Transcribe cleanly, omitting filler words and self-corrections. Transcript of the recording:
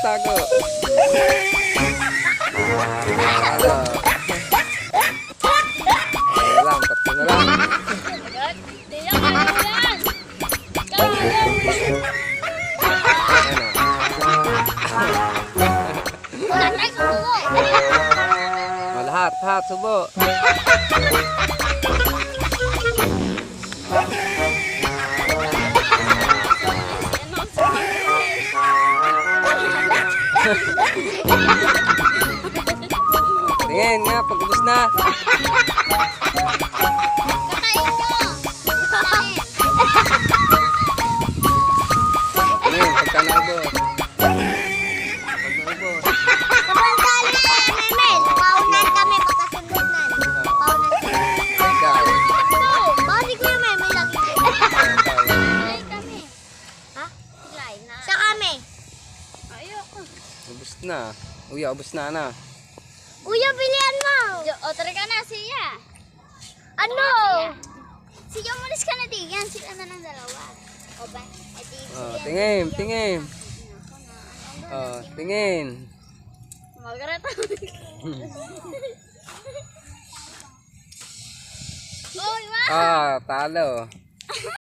tago. Talo. Ano lang, tatlo na lang. Agad. Di lang, kaya mo yan. Go, go. Ayan Tatay, subo. o. Lahat, subo. Tingin nga, pag-ubos na. Kakain nyo. Tingin, pagka naubos. Pag naubos. Kapag dali, Memel. Paunan kami pagkasundunan. Paunan kami. Ikaw. Bakit ko yung Memel lagi? Ay, kami. Ha? Silay na. Sa kami. Ayoko. Ubos na. Uy, ubos na. Kuya, bilihan mo. O, tara ka na, siya. Ano? Siya, umalis ka na di. Yan, sila na ng dalawa. O ba? Tingin. Tingin. Magarat. Oy, wow. Talo.